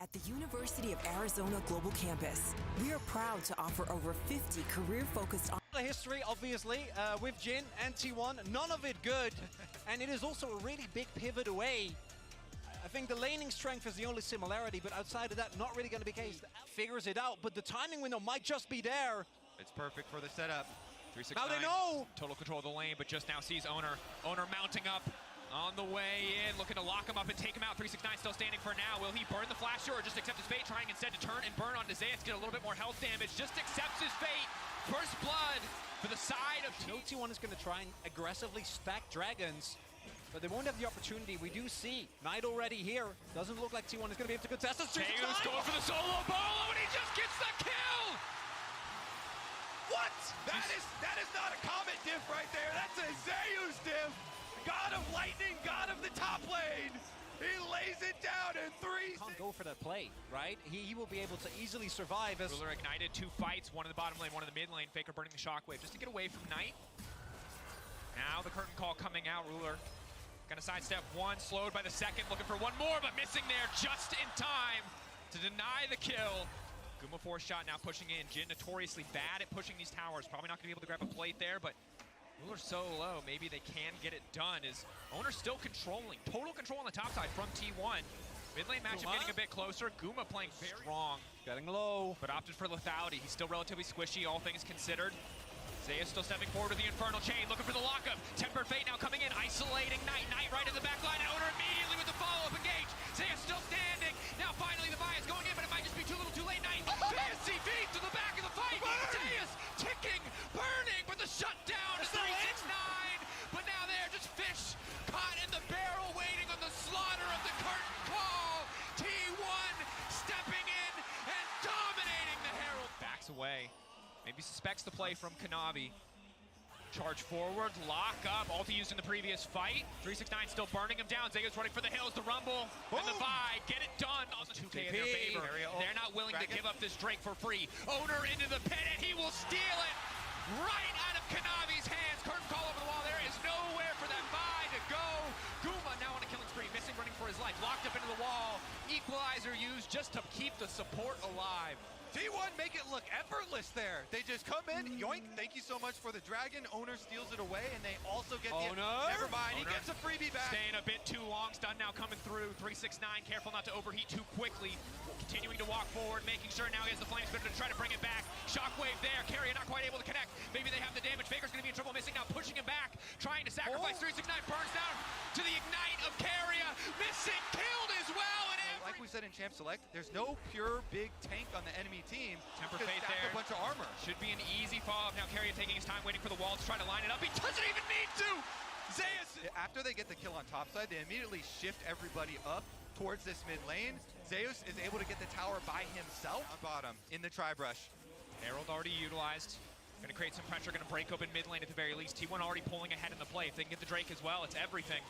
At the University of Arizona Global Campus, we are proud to offer over 50 career-focused The history, obviously, with Jin and T1, none of it good, and it is also a really big pivot away. I think the laning strength is the only similarity, but outside of that, not really going to be the case. Figures it out, but the timing window might just be there. It's perfect for the setup. 369. Now they know! Total control of the lane, but just now sees Owner. Owner mounting up on the way in, looking to lock him up and take him out. 369 still standing for now. Will he burn the flasher or just accept his fate, trying instead to turn and burn on Zeus, get a little bit more health damage, just accepts his fate. First blood for the side of T1 is going to try and aggressively stack dragons, but they won't have the opportunity. We do see Knight already here. Doesn't look like T1 is going to be able to contest this. Zeus going for the solo bolo, and he just gets the kill! What? That is not a Comet diff right there. That's a Zeus diff. God of lightning, God of the top lane. He lays it down in 3. Can't go for that play, right? He will be able to easily survive as Ruler ignited 2 fights, one in the bottom lane, one in the mid lane. Faker burning the shockwave just to get away from Knight. Now the curtain call coming out. Ruler gonna sidestep one, slowed by the second, looking for one more, but missing there just in time to deny the kill. Guma 4 shot now pushing in. Jin notoriously bad at pushing these towers. Probably not gonna be able to grab a plate there, but Ruler's so low, maybe they can get it done. Is Owner still controlling? Total control on the top side from T1. Mid lane matchup getting a bit closer. Guma playing very strong. getting low, But opted for lethality. He's still relatively squishy, all things considered. Zeus still stepping forward with the Infernal Chain, looking for the lockup. Tempered Fate now coming in, isolating Knight. Knight right in the back line. Owner immediately with the follow-up engage. Zeus still standing. Now finally the bias going in, but it might just be too little too late. Knight, fancy feet to the back of the fight. Zeus ticking, burning, but the shutdown to 369. But now they're just fish caught in the barrel, waiting on the slaughter of the curtain call. T1 stepping in and dominating the Herald. Backs away. Maybe suspects the play from Kanavi. Charge forward, lock up, ulti used in the previous fight. 369 still burning him down. Zeus running for the hills, the rumble, and the buy. Get it done on the 2K in their favor. They're not willing to give up this Drake for free. Owner into the pit, and he will steal it right out of Kanavi's hands. Curtain call over the wall. There is nowhere for that buy to go. Guma now on a killing spree, missing, running for his life. Locked up into the wall. Equalizer used just to keep the support alive. T1 make it look effortless there. They just come in, yoink, thank you so much for the dragon. Owner steals it away, and they also get the... Never mind, Owner he gets a freebie back. Staying a bit too long, stun now coming through. 369, careful not to overheat too quickly. Continuing to walk forward, making sure now he has the flame spitter to try to bring it back. Shockwave there, Carrier not quite able to connect. Maybe they have the damage. Faker's gonna be in trouble, missing now, pushing him back, trying to sacrifice. 369 burns down to the ignite of Carrier, missing, killed as well. And like we said in Champ Select, there's no pure big tank on the enemy team. Temper Fate there. A bunch of armor. Should be an easy follow-up. Now Carrier taking his time, waiting for the wall to try to line it up. He doesn't even need to! Zeus! After they get the kill on top side, they immediately shift everybody up towards this mid lane. Zeus is able to get the tower by himself on bottom in the tri-brush. Herald already utilized. Gonna create some pressure, gonna break open mid lane at the very least. T1 already pulling ahead in the play. If they can get the Drake as well, it's everything.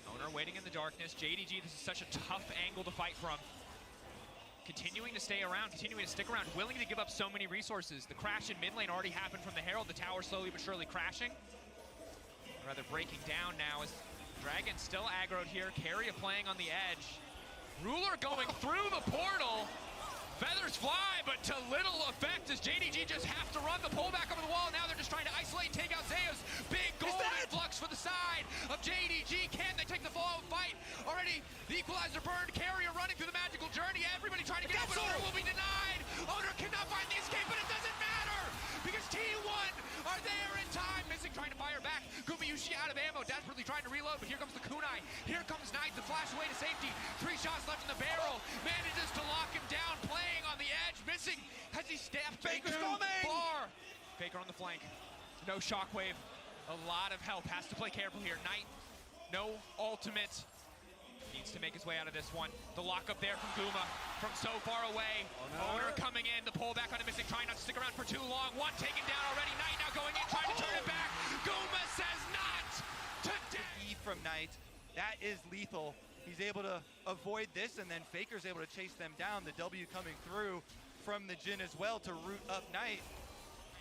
Owner waiting in the darkness. JDG, this is such a tough angle to fight from. Continuing to stay around, continuing to stick around, willing to give up so many resources. The crash in mid lane already happened from the Herald. The tower slowly but surely crashing. Rather breaking down now as Dragon still aggroed here. Carrier playing on the edge. Ruler going through the portal. Feathers fly, but to little effect as JDG just have to run the pullback over the wall. Now they're just trying to isolate and take out Zeus. Big golden flux for the side of JDG. Can they take the fall fight? Already the equalizer burned. Carrier running through the magical journey. Everybody trying to get out, but Owner will be denied. Owner cannot find the escape, but it doesn't matter because T1 are there in time. Missing, trying to fire back. Gumayushi out of ammo, desperately trying to reload, but here comes the kunai. Here comes Knight to flash away to safety. 3 shots left in the barrel. Manages to lock him down, playing on the edge, missing. Has he stabbed Faker's too coming! far? Faker on the flank. No shockwave. A lot of help. Has to play careful here. Knight, no ultimate. Needs to make his way out of this one. The lockup there from Guma from so far away. Owner coming in, the pullback on the missing, trying not to stick around for too long. One taken down already. Knight now going in, trying to turn it back. Guma says not today. E from Knight, that is lethal. He's able to avoid this, and then Faker's able to chase them down. The W coming through from the Jhin as well to root up Knight.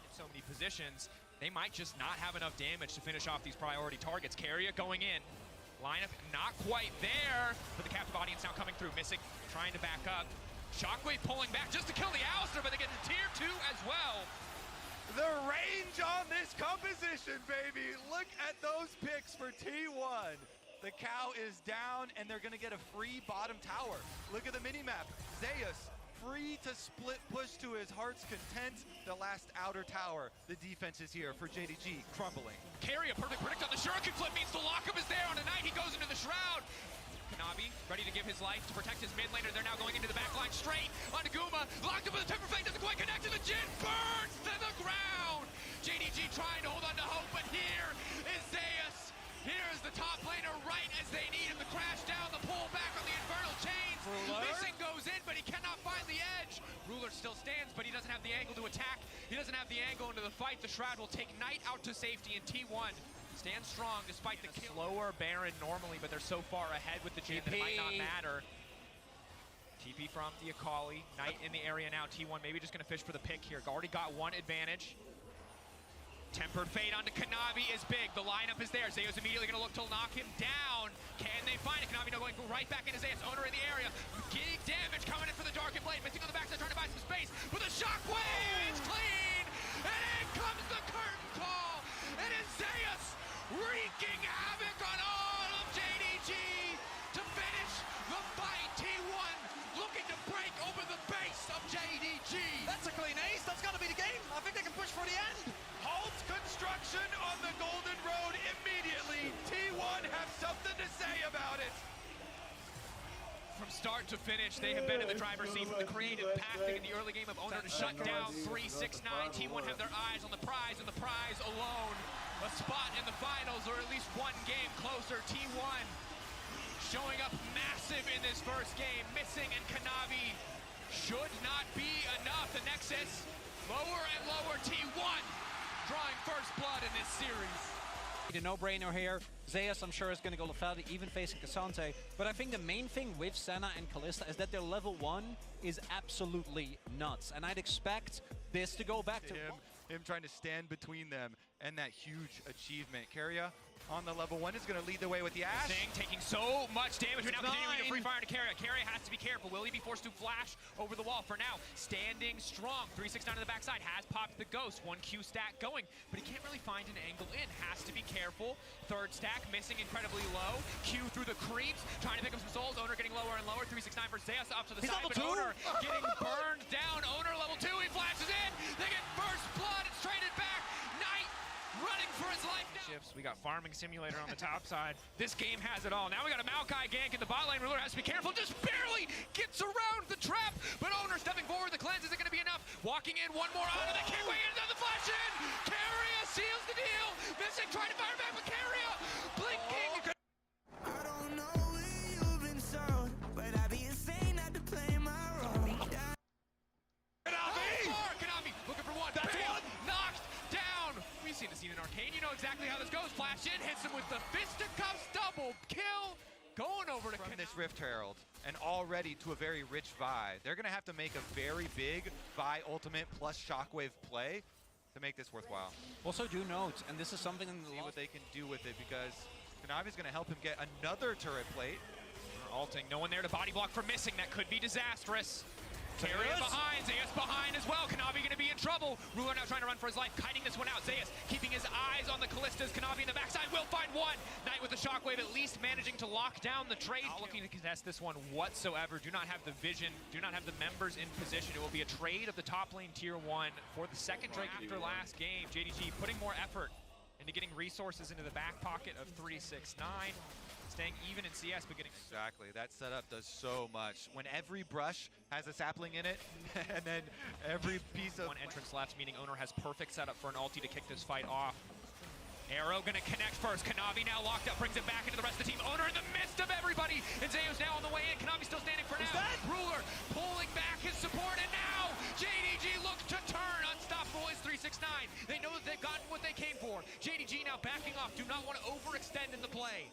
In so many positions. they might just not have enough damage to finish off these priority targets. Keria going in. Lineup not quite there, but the captive audience now coming through. Missing, trying to back up. Shockwave pulling back just to kill the Alistair, but they get to tier 2 as well. The range on this composition, baby. Look at those picks for T1. The cow is down, and they're gonna get a free bottom tower. Look at the minimap. Zeus, free to split push to his heart's content. The last outer tower. The defense is here for JDG, crumbling. Keria, perfect predict on the Shuriken flip means the lockup is there on a Knight. He goes into the Shroud. Kanavi ready to give his life to protect his mid laner. They're now going into the back line straight onto Guma. Locked up with a Temper Fang, doesn't quite connect to the Jin. Burns to the ground. JDG trying to hold on to hope, but here is Zeus. Here's the top laner right as they need him to crash down. The pull back on the Infernal Chains. Missing goes in, but he cannot find the edge. Ruler still stands, but he doesn't have the angle to attack. He doesn't have the angle into the fight. The Shroud will take Knight out to safety, and T1 stands strong despite the kill. Slower Baron normally, but they're so far ahead with the Jin that it might not matter. TP from the Akali. Knight in the area now. T1 maybe just going to fish for the pick here. Already got one advantage. Tempered Fate onto Kanavi is big. The lineup is there. Zeus immediately going to look to knock him down. Can they find it? Kanavi now going right back into Zeus. Owner in the area. Big damage coming in for the Darkened Blade. Missing on the backside, trying to buy some space. With a shockwave, it's clean. And in comes the curtain call. It is Zeus wreaking havoc on all of JDG to finish the fight. T1 looking to break open the base of JDG. That's a clean ace. That's got to be the game. I think they can push for the end. Halt construction on the Golden Road immediately. T1 have something to say about it. From start to finish, they have been in the driver's seat from the creative packing in the early game of Owner to shut down 369. T1 have their eyes on the prize, and the prize alone. A spot in the finals, or at least one game closer. T1 showing up massive in this first game. Missing, and Kanavi should not be enough. The Nexus lower and lower. T1 drawing first blood in this series. A no-brainer here. Zeus, I'm sure, is going to go Lefeld, even facing Cassante. But I think the main thing with Senna and Kalista is that their level 1 is absolutely nuts. And I'd expect this to go back to him trying to stand between them and that huge achievement. Keria on the level 1 is going to lead the way with the Ash. Sing taking so much damage. We're now continuing to free fire to Keria. Keria has to be careful. Will he be forced to flash over the wall? For now, standing strong. 369 on the backside has popped the Ghost. 1 Q stack going, but he can't really find an angle in. Has to be careful. Third stack missing incredibly low. Q through the creeps, trying to pick up some souls. Owner getting lower and lower. 369 for Zeus up to the side, but Owner getting burned down. Owner level 2, he flashes in. They get first blood. It's traded back. Knight running for his life now. Shifts. We got Farming Simulator on the top side. This game has it all. Now we got a Maokai gank in the bot lane. Ruler has to be careful. Just barely gets around the trap, but Owner stepping forward. The cleanse isn't going to be enough. Walking in, one more onto the kick-way into the flash in. Keria seals the deal. Missing, trying to fire back with Keria. Blinking. I don't know where you've been sold, but I'd be insane not to play my role. Kanavi looking for one. That's one. Knocked down. We've seen the scene in Arcane. You know exactly how this goes. Flash in, hits him with the fisticuffs. Double kill. Going over to from this Rift Herald, and already to a very rich Vi. They're going to have to make a very big Vi ultimate plus Shockwave play to make this worthwhile. Also do note, and this is something in the See what they can do with it, because Kanavi's going to help him get another turret plate. Alting, no one there to body block for Missing. That could be disastrous. Keria behind, Zeus behind as well. Kanavi going to be in trouble. Ruler now trying to run for his life, kiting this one out. Zeus keeping his eyes on the Callistas. Kanavi in the backside will find one. Knight with the shockwave, at least managing to lock down the trade. Not looking to contest this one whatsoever. Do not have the vision, do not have the members in position. It will be a trade of the top lane tier 1 for the second Drake after last game. JDG putting more effort into getting resources into the back pocket of 369. Staying even in CS, but getting... Exactly, that setup does so much. When every brush has a sapling in it, and then every piece of... One entrance left, meaning Owner has perfect setup for an ulti to kick this fight off. Arrow gonna connect first. Kanavi now locked up, brings it back into the rest of the team. Owner in the midst of everybody, and Zeus now on the way in. Kanavi still standing for now. Ruler pulling back his support, and now JDG looks to turn. Unstoppable is 369. They know that they've gotten what they came for. JDG now backing off. Do not want to overextend in the play.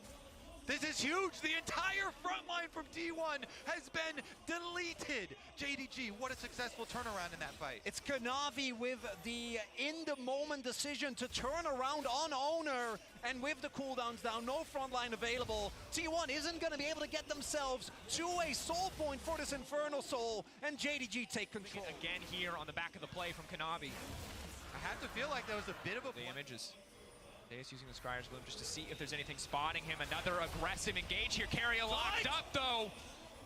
This is huge. The entire front line from T1 has been deleted. JDG, what a successful turnaround in that fight. It's Kanavi with the in-the-moment decision to turn around on Owner, and with the cooldowns down, no frontline available, T1 isn't going to be able to get themselves to a soul point for this Infernal Soul, and JDG take control. Again here on the back of the play from Kanavi. I have to feel like that was a bit of a Damages. Deus using the Scryer's Gloom just to see if there's anything spotting him. Another aggressive engage here. Carrier locked up though.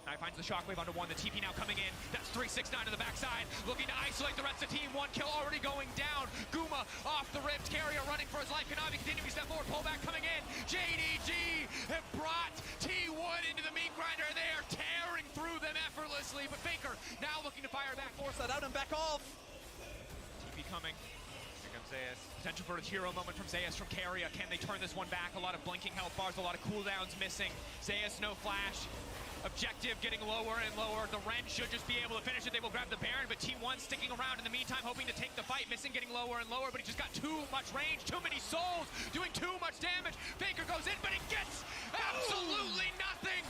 Now he finds the Shockwave onto one. The TP now coming in. That's 369 to the backside. Looking to isolate the rest of the team. One kill already going down. Guma off the rift. Carrier running for his life. Kanavi continuing to step forward. Pullback coming in. JDG have brought T1 into the meat grinder. They are tearing through them effortlessly. But Faker now looking to fire back. Force that out and back off. TP coming. Zeus. Potential for a hero moment from Zeus from Carrier. Can they turn this one back? A lot of blinking health bars, a lot of cooldowns missing. Zeus, no flash. Objective getting lower and lower. The Ren should just be able to finish it. They will grab the Baron, but T1 sticking around in the meantime, hoping to take the fight. Missing, getting lower and lower, but he just got too much range, too many souls, doing too much damage. Faker goes in, but he gets absolutely nothing.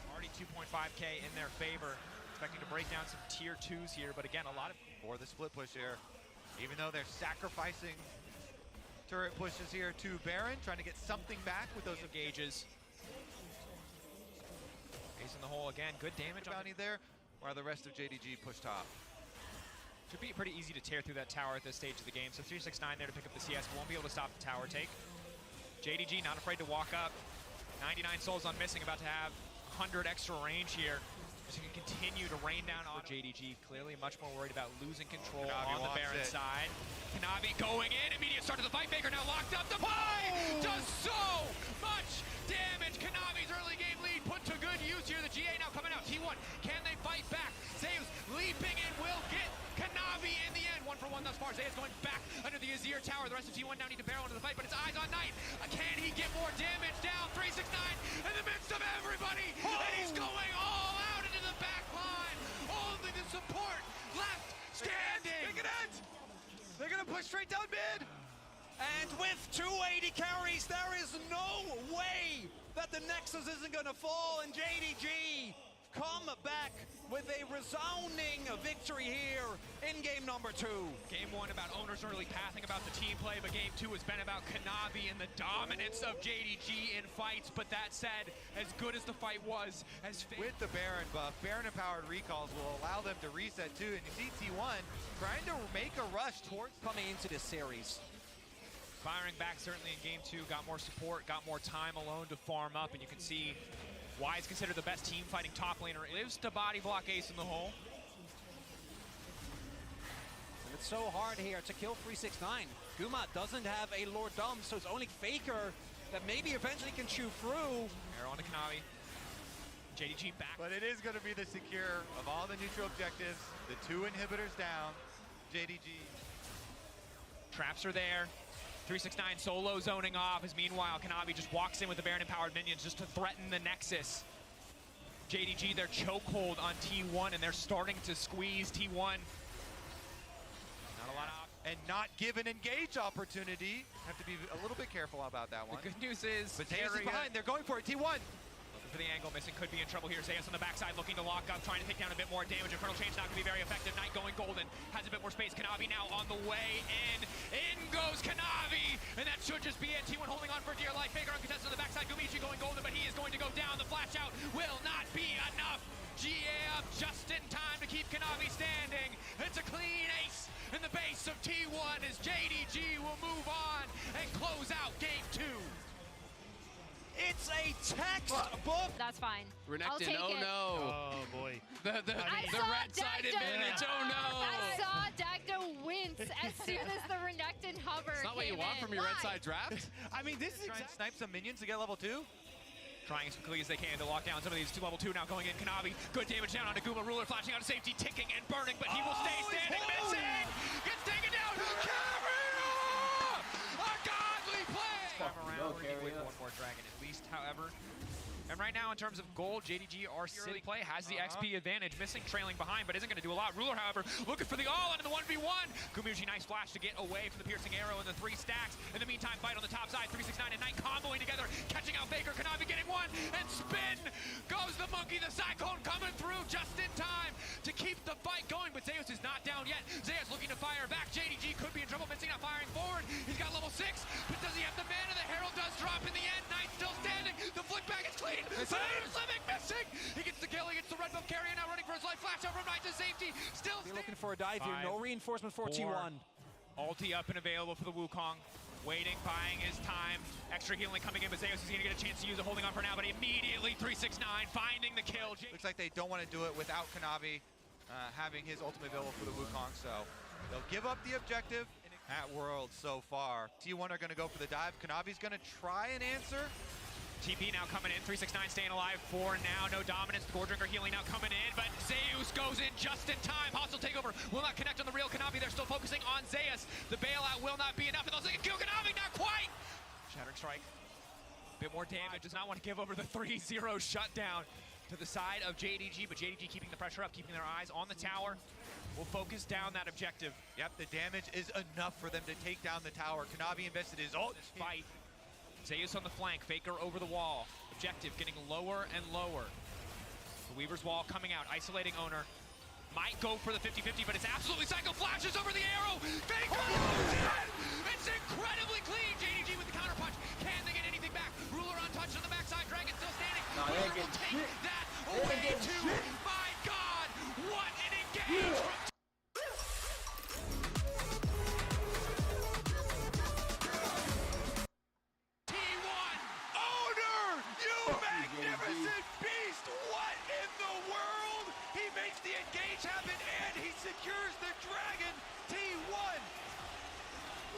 Already 2.5k in their favor. Expecting to break down some tier 2s here, but again, a lot of... For the split push here. Even though they're sacrificing turret pushes here to Baron, trying to get something back with those engages. Ace in the hole again, good damage on bounty there, while the rest of JDG push top. Should be pretty easy to tear through that tower at this stage of the game. So 369 there to pick up the CS, won't be able to stop the tower take. JDG not afraid to walk up. 99 souls on missing, about to have 100 extra range here. So he can continue to rain down on JDG. Clearly much more worried about losing control Kanavi on the Baron side. Kanavi going in, immediate start to the fight. Faker now locked up. The play does so much damage. Kanavi's early game lead put to good use here. The GA now coming out. T1, can they fight back? Zeus leaping in will get Kanavi in the end. 1-for-1 thus far. Zeus going back under the Azir tower. The rest of T1 now need to barrel into the fight, but it's eyes on Knight. Can he get more damage down? 369 in the midst of everybody, and he's going all out. The back line, only the support left standing. They're gonna push straight down mid. And with 280 carries, there is no way that the Nexus isn't gonna fall, and JDG come back with a resounding victory here in game number 2. Game 1 about Owner's early pathing, about the team play, but game 2 has been about Kanavi and the dominance of JDG in fights. But that said, as good as the fight was, as with the Baron buff, Baron empowered recalls will allow them to reset too, and you see T1 trying to make a rush towards coming into this series. Firing back certainly in game 2, got more support, got more time alone to farm up, and you can see why he's considered the best team fighting top laner. Lives to body block Ace in the hole. And it's so hard here to kill 369. Guma doesn't have a Lord Dumb, so it's only Faker that maybe eventually can chew through. Arrow on to Kanavi. JDG back. But it is going to be the secure of all the neutral objectives. The 2 inhibitors down. JDG. Traps are there. 369 solo zoning off as meanwhile Kanavi just walks in with the Baron empowered minions just to threaten the Nexus. JDG their chokehold on T1 and they're starting to squeeze T1. Not a lot of and not give an engage opportunity. Have to be a little bit careful about that one. The good news is but Zeus is behind, they're going for it. T1. For the angle, missing could be in trouble here. Zeus on the backside looking to lock up, trying to take down a bit more damage. Infernal Chain's not going to be very effective. Knight going golden, has a bit more space. Kanavi now on the way in. In goes Kanavi, and that should just be it. T1 holding on for dear life. Faker uncontested on the backside. Gumichi going golden, but he is going to go down. The flash out will not be enough. GA up just in time to keep Kanavi standing. It's a clean ace in the base of T1 as JDG will move on and close out game 2. It's a textbook. That's fine. Renekton, I'll take oh it. no. Oh boy. The red-side advantage, oh no. I saw Dagdo wince as soon as the Renekton hover It's not what you want from your red side draft. I mean, this is Try and snipe some minions to get level 2. Trying as quickly as they can to lock down some of these level 2 now going in. Kanavi, good damage down onto Guma. Ruler flashing out of safety, ticking and burning, but he will stay standing. Missing! Gets taken down! Carrier! A godly play! Around, we need to wait for one more dragon at least, however. And right now, in terms of gold, JDG, our city play, has the XP advantage, missing, trailing behind, but isn't going to do a lot. Ruler, however, looking for the all into the 1v1. Gumiuchi, nice flash to get away from the piercing arrow and the 3 stacks. In the meantime, fight on the top side, 369 and Knight comboing together, catching out Faker. Kanavi getting one, and spin goes the monkey. The Cyclone coming through just in time to keep the fight going, but Zeus is not down yet. Zeus looking to fire back. JDG could be in trouble, missing, not firing forward. He's got level 6, but does he have the mana? The Herald does drop in the end. Knight still standing. The flick back is clean. Zeus living, missing. He gets the kill. He gets the red buff carrier, now running for his life. Flash over Knight to safety. Still They're looking for a dive here. No reinforcement for T1. Ulti up and available for the Wukong. Waiting, buying his time. Extra healing coming in, but Zeus is going to get a chance to use it, holding on for now, but immediately 369 finding the kill. Looks like they don't want to do it without Kanavi having his ultimate available for the Wukong, so they'll give up the objective at World so far. T1 are going to go for the dive. Kanavi's going to try and answer. TP now coming in, 369 staying alive for now. No dominance, the Gore Drinker healing now coming in, but Zeus goes in just in time. Hostile takeover will not connect on the real Kanavi. They're still focusing on Zeus. The bailout will not be enough, and they'll say kill Kanavi, not quite! Shattering Strike, bit more damage, does not want to give over the 3-0 shutdown to the side of JDG, but JDG keeping the pressure up, keeping their eyes on the tower. Will focus down that objective. Yep, the damage is enough for them to take down the tower. Kanavi invested his ult. This fight. Zeus on the flank, Faker over the wall. Objective getting lower and lower. The Weaver's Wall coming out, isolating Owner. Might go for the 50-50, but it's absolutely Psycho flashes over the arrow. Faker goes in! It's incredibly clean. JDG with the counterpunch. Can they get anything back? Ruler untouched on the backside. Dragon still standing. Ruler will take that away too. My God, what an engage from magnificent beast! What in the world? He makes the engage happen and he secures the dragon. T1.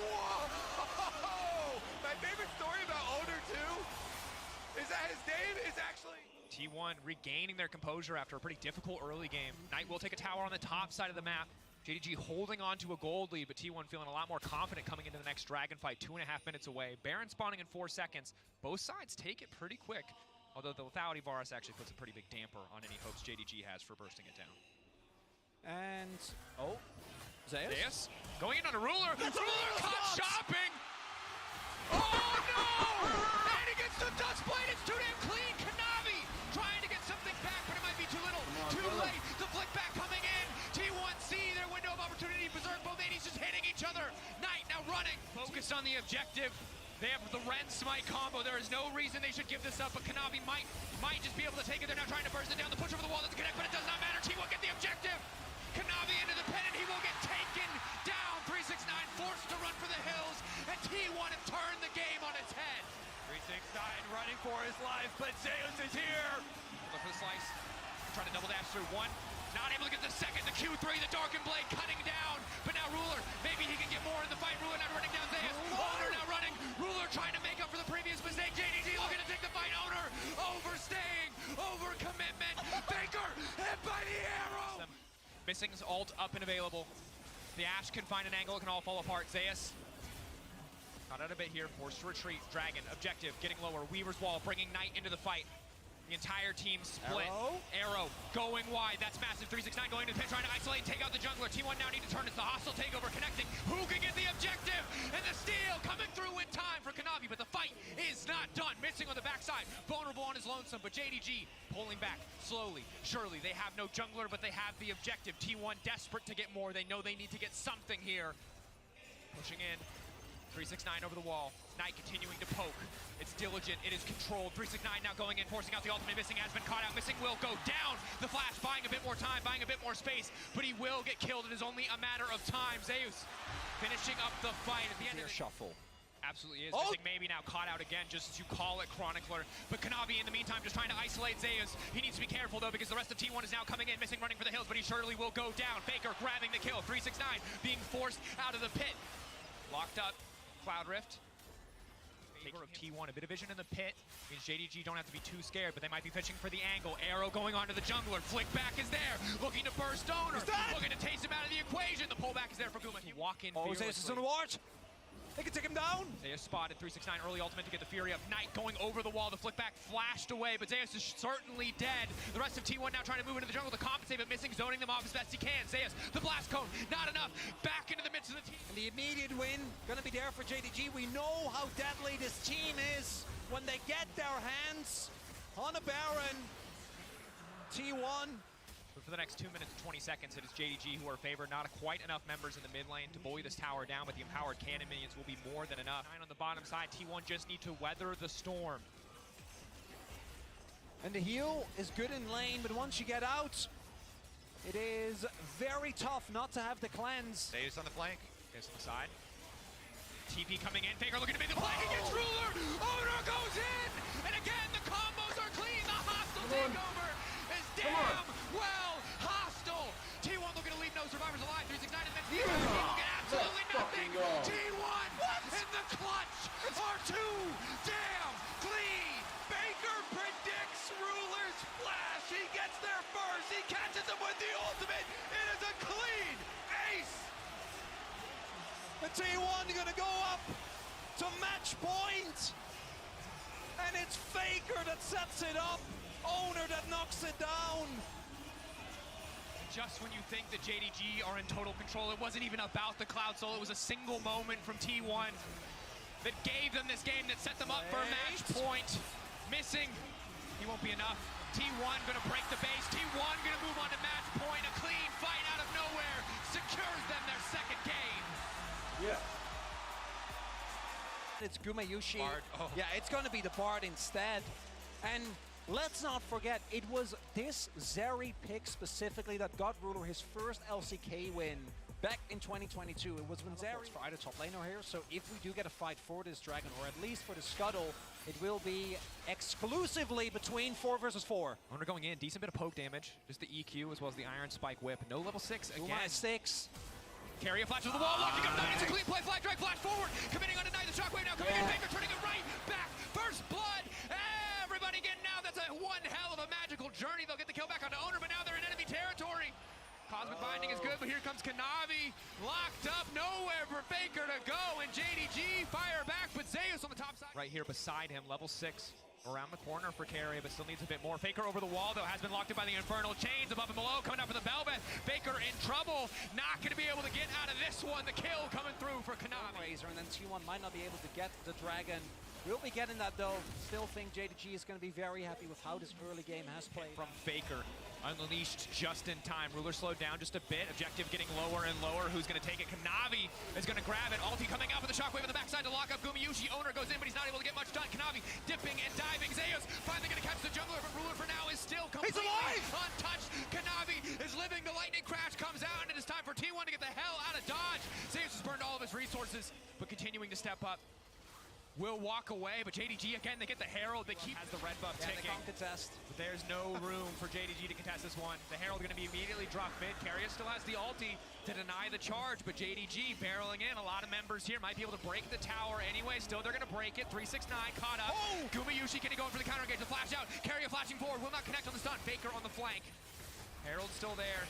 Whoa! My favorite story about Owner 2 is that his name is actually T1 regaining their composure after a pretty difficult early game. Knight will take a tower on the top side of the map. JDG holding on to a gold lead, but T1 feeling a lot more confident coming into the next dragon fight, 2.5 minutes away. Baron spawning in 4 seconds. Both sides take it pretty quick, although the lethality Varus actually puts a pretty big damper on any hopes JDG has for bursting it down. And, oh, Zeus? Going in on a Ruler. Ruler caught shopping! Oh no! And he gets the dust blade, it's too damn clean! Kanavi trying to get something back, but it might be too little, too late. The flick back coming in. T1 see their window of opportunity. Berserk, both 80s just hitting each other. Knight now running. Focused on the objective. They have the Ren Smite combo. There is no reason they should give this up, but Kanavi might just be able to take it. They're now trying to burst it down. The push over the wall doesn't connect, but it does not matter. T1 get the objective. Kanavi into the pin, and he will get taken down. 369 forced to run for the hills, and T1 have turned the game on its head. 369 running for his life, but Zeus is here. Look for the slice. Trying to double dash through one. Not able to get the second. The Q3, the Darkened Blade cutting down. But now Ruler, maybe he can get more in the fight. Ruler now running down Zeus. Owner now running. Ruler trying to make up for the previous mistake. JDG looking to take the fight. Owner overstaying, over commitment. Faker hit by the arrow. Missing's ult up and available. The Ashe can find an angle. It can all fall apart. Zeus caught out a bit here. Forced to retreat. Dragon objective getting lower. Weaver's Wall bringing Knight into the fight. The entire team split. Arrow going wide. That's massive. 369 going to the pit, trying to isolate and take out the jungler. T1 now need to turn. It's the hostile takeover connecting. Who can get the objective? And the steal coming through in time for Kanavi, but the fight is not done. Missing on the backside. Vulnerable on his lonesome, but JDG pulling back slowly, surely. They have no jungler, but they have the objective. T1 desperate to get more. They know they need to get something here. Pushing in. 369 over the wall. Knight continuing to poke. It's diligent, it is controlled. 369 now going in, forcing out the ultimate. Missing has been caught out. Missing will go down. The flash buying a bit more time, buying a bit more space, but he will get killed. It is only a matter of time. Zeus finishing up the fight at the end of the shuffle. Absolutely is. Missing maybe now caught out again, just as you call it, Chronicler. But Kanavi in the meantime just trying to isolate Zeus. He needs to be careful though, because the rest of T1 is now coming in. Missing running for the hills, but he surely will go down. Faker grabbing the kill. 369 being forced out of the pit. Locked up. Cloud Rift. Favor of T1, a bit of vision in the pit. Means JDG don't have to be too scared, but they might be fishing for the angle. Arrow going onto the jungler. Flick back is there. Looking to burst Owner. Looking to taste him out of the equation. The pullback is there for Guma. Walk in Zeus is on the watch. They can take him down. Zeus spotted 369 early ultimate to get the Fury up. Knight going over the wall. The flick back flashed away, but Zeus is certainly dead. The rest of T1 now trying to move into the jungle to compensate, but missing, zoning them off as best he can. Zeus, the blast cone, not enough. Back into the midst of the team. And the immediate win gonna be there for JDG. We know how deadly this team is when they get their hands on a Baron. T1. But for the next 2 minutes and 20 seconds, it is JDG who are favored. Not quite enough members in the mid lane to bully this tower down, but the empowered cannon minions will be more than enough. 9 on the bottom side, T1 just need to weather the storm. And the heal is good in lane, but once you get out, it is very tough not to have the cleanse. Zeus on the flank. Zeus on the side. TP coming in, Faker looking to make the play against Ruler! Owner goes in! And again, the combos are clean! The hostile takeover is damn well hostile! T1 looking to leave no survivors alive, 369 and then T1 get absolutely nothing! T1 in the clutch are too damn clean! Baker predicts Ruler's flash! He gets there first! He catches him with the ultimate! It is a clean ace! The T1 gonna go up to match point. And it's Faker that sets it up. Owner that knocks it down. Just when you think that JDG are in total control, it wasn't even about the Cloud Soul. It was a single moment from T1 that gave them this game, that set them up for a match point. Missing, he won't be enough. T1 gonna break the base. T1 gonna move on to match point. A clean fight out of nowhere secures them their second game. Yeah. It's Gumayushi. Bard. Oh. Yeah, it's going to be the Bard instead. And let's not forget, it was this Zeri pick specifically that got Ruler his first LCK win back in 2022. It was when Zeri for either top laner here. So if we do get a fight for this dragon, or at least for the Scuttle, it will be exclusively between 4 versus 4. Owner going in, decent bit of poke damage. Just the EQ as well as the Iron Spike Whip. No level 6 again. 6. Carry a flash to the wall, locking up Knight. It's a clean play, flag drag, flash forward. Committing on a Knight, the shockwave now coming in. Baker turning it right back. First blood. Everybody getting out. That's a one hell of a magical journey. They'll get the kill back onto Owner, but now they're in enemy territory. Cosmic Binding is good, but here comes Kanavi. Locked up, nowhere for Faker to go. And JDG fire back, but Zeus on the top side. Right here beside him, level 6. Around the corner for Carrier, but still needs a bit more. Faker over the wall, though, has been locked in by the Infernal Chains above and below. Coming up for the Belbeth. Faker in trouble. Not going to be able to get out of this one. The kill coming through for Kanavi. Razor, and then T1 might not be able to get the Dragon. We'll be getting that, though. Still think JDG is going to be very happy with how this early game has played. From Faker. Unleashed just in time. Ruler slowed down just a bit. Objective getting lower and lower. Who's going to take it? Kanavi is going to grab it. Ulti coming out with the shockwave on the backside to lock up Gumayushi. Owner goes in, but he's not able to get much done. Kanavi dipping and diving. Zeus finally going to catch the jungler, but Ruler for now is still completely untouched. Kanavi is living. The lightning crash comes out, and it is time for T1 to get the hell out of dodge. Zeus has burned all of his resources, but continuing to step up. Will walk away, but JDG again, they get the Herald. They keep has the red buff ticking. They can't contest. But there's no room for JDG to contest this one. The Herald going to be immediately dropped mid. Carrier still has the ulti to deny the charge, but JDG barreling in. A lot of members here might be able to break the tower anyway. Still, they're going to break it. 369 caught up. Oh! Gumayushi getting going for the counter engage. The flash out. Carrier flashing forward. Will not connect on the stun. Faker on the flank. Herald still there.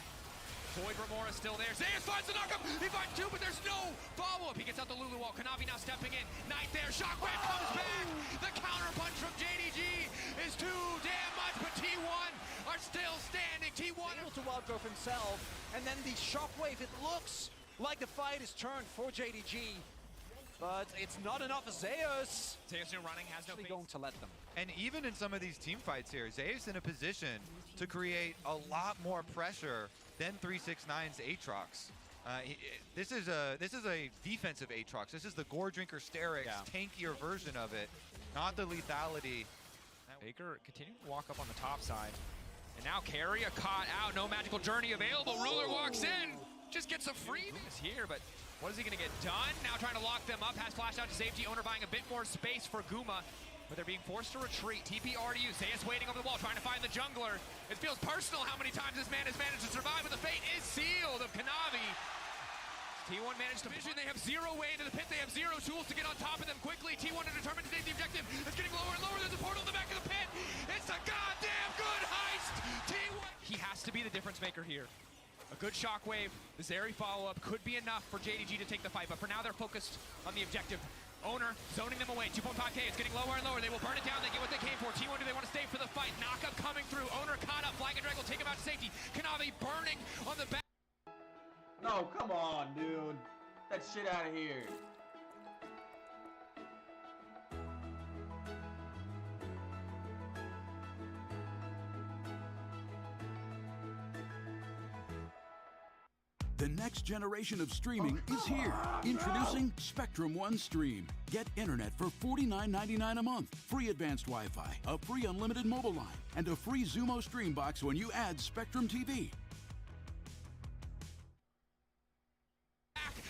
Void Remora still there. Zeus finds the knockup. He finds 2, but there's no follow-up. He gets out the Lulu wall. Kanavi now stepping in. Knight there. Shockwave comes back. The counter punch from JDG is too damn much, but T1 are still standing. T1 able to outgrowth himself, and then the shockwave. It looks like the fight is turned for JDG, but it's not enough for Zeus. Zeus running has no going to let them. And even in some of these team fights here, Zeus in a position to create a lot more pressure than 369's Aatrox. This is a defensive Aatrox. This is the Gore Drinker Sterix, tankier version of it, not the lethality. Faker continuing to walk up on the top side. And now Carrier caught out, no magical journey available. Ruler walks in, just gets a free miss here, but what is he gonna get done? Now trying to lock them up, has flashed out to safety. Owner buying a bit more space for Guma, but they're being forced to retreat. TP already used. Zeus waiting over the wall, trying to find the jungler. It feels personal how many times this man has managed to survive, but the fate is sealed of Kanavi. T1 managed to vision. They have 0 way into the pit. They have 0 tools to get on top of them quickly. T1 are determined to take the objective. It's getting lower and lower. There's a portal in the back of the pit. It's a goddamn good heist. T1. He has to be the difference maker here. A good shockwave, the Zeri follow-up could be enough for JDG to take the fight, but for now they're focused on the objective. Owner zoning them away. 2.5K is getting lower and lower. They will burn it down. They get what they came for. T1, do they want to stay for the fight? Knockup coming through. Owner caught up. Flag and Drag will take him out to safety. Kanavi burning on the back. No, come on, dude. Get that shit out of here. The next generation of streaming is here. Introducing Spectrum One Stream. Get internet for $49.99 a month, free advanced Wi-Fi, a free unlimited mobile line, and a free Zumo stream box when you add Spectrum TV.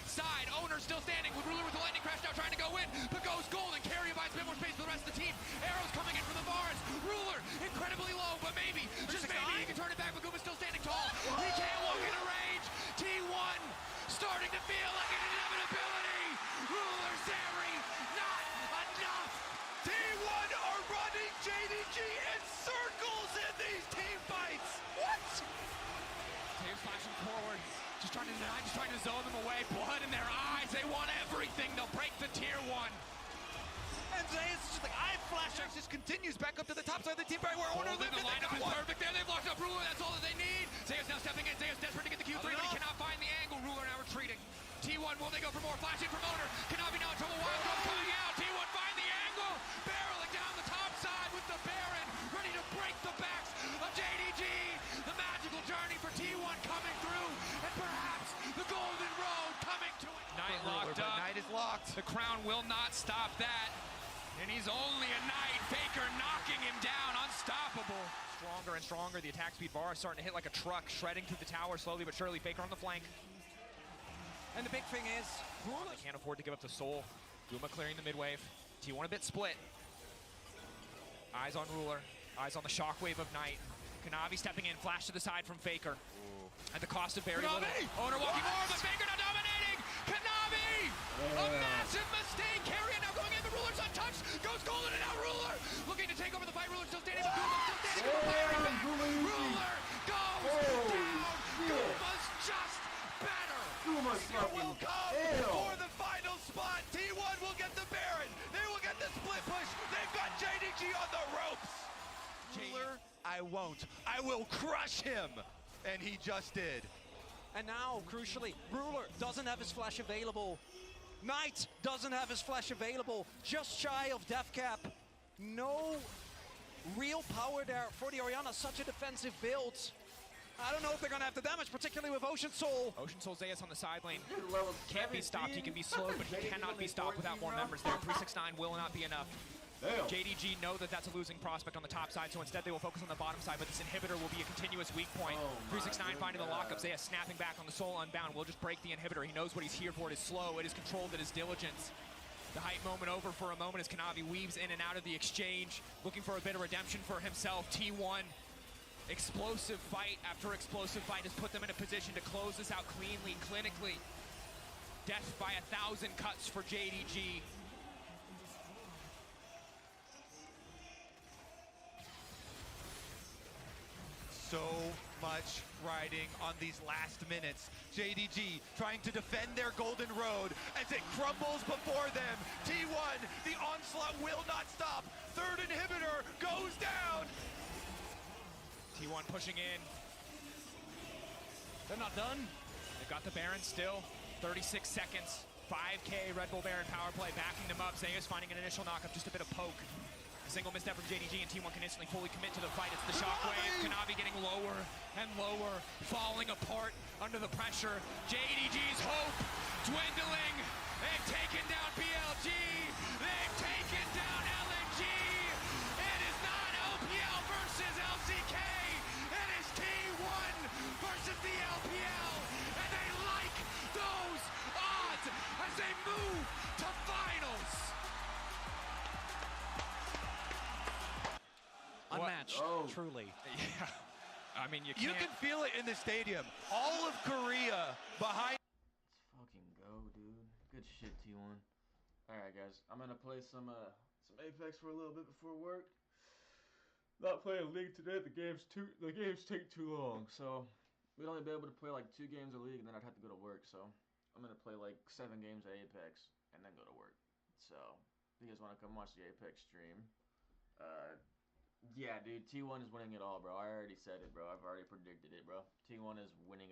Side, Owner still standing with Ruler with the lightning crash now trying to go in, but goes golden. Carrier buys a bit more space for the rest of the team. Arrows coming in from the bars. Ruler incredibly low, but maybe, just maybe, he can turn it back. Maguma still standing tall. He can't walk into range. T1 starting to feel like an inevitability. Ruler, Zeri, not enough. T1 are running JDG in circles in these team fights. What? Taves flashing forward. Just trying to deny, just trying to zone them away. Blood in their eyes. They want everything. They'll break the tier 1. And Zeus is just like, I flash X just continues back up to the top side of the team right where Owner lived. The lineup is perfect there. They've locked up Ruler. That's all that they need. Zeus now stepping in. Zeus desperate to get the Q3, but he cannot find the angle. Ruler now retreating. T1, will they go for more? Flashing from Owner. Kanavi now in trouble. Wild Gun coming out. T1 find the angle. Barreling down the top side with the Baron. Ready to break the backs of JDG. The magical journey for T1 coming through. And perhaps the golden road coming to it. Knight locked up. Knight is locked. The crown will not stop that. And he's only a Knight. Faker knocking him down. Unstoppable. Stronger and stronger. The attack speed bar is starting to hit like a truck. Shredding through the tower slowly but surely. Faker on the flank. And the big thing is, They can't afford to give up the soul. Guma clearing the mid wave. T1 a bit split. Eyes on Ruler. Eyes on the shockwave of Knight. Kanavi stepping in. Flash to the side from Faker. At the cost of very little. Owner walking more, but Faker now dominating. Kanavi! A massive mistake. Carrier now going in. The Ruler's untouched. Goes golden and now Ruler. Looking to take over the fight. Ruler still standing. But Guma still standing. Ruler goes down. Guma's just better. Skill will come for the final spot. T1 will get the Baron. They will get the split push. They've got JDG on the ropes. Ruler, I won't. I will crush him. And he just did. and now, crucially, Ruler doesn't have his flash available. Knight doesn't have his flash available. Just shy of death cap. No real power there for the Orianna. Such a defensive build. I don't know if they're gonna have the damage, particularly with Ocean Soul. Ocean Soul Zeus on the side lane. Can't be stopped. He can be slowed, but he cannot be stopped without more members there. 369 will not be enough. JDG know that that's a losing prospect on the top side, so instead they will focus on the bottom side, but this inhibitor will be a continuous weak point. 369 finding the lockup. Zeus snapping back on the Soul Unbound. Will just break the inhibitor. He knows what he's here for. It is slow. It is controlled. It is diligence. The hype moment over for a moment as Kanavi weaves in and out of the exchange, looking for a bit of redemption for himself. T1. Explosive fight after explosive fight has put them in a position to close this out cleanly, clinically. Death by 1,000 cuts for JDG. So much riding on these last minutes. JDG trying to defend their golden road as it crumbles before them. T1, the onslaught will not stop. Third inhibitor goes down. T1 pushing in. They're not done. They've got the Baron still. 36 seconds. 5K Red Bull Baron power play backing them up. Zeus finding an initial knockup, just a bit of poke. A single misstep from JDG and T1 can instantly fully commit to the fight. It's the shockwave. Kanavi getting lower and lower, falling apart under the pressure. JDG's hope dwindling. They've taken down BLG. They've taken down LNG. It is not LPL versus LCK. It is T1 versus the LPL. And they like those odds as they move to finals. Unmatched, truly. Yeah. I mean, you You can't. can feel it in the stadium. All of Korea behind. Let's fucking go, dude. Good shit, T1. Alright, guys. I'm gonna play some Apex for a little bit before work. Not playing League today. The games take too long. So we'd only be able to play like 2 games of League, and then I'd have to go to work. So I'm gonna play like 7 games of Apex and then go to work. So if you guys want to come watch the Apex stream, yeah, dude, T1 is winning it all, bro. I already said it, bro. I've already predicted it, bro. T1 is winning it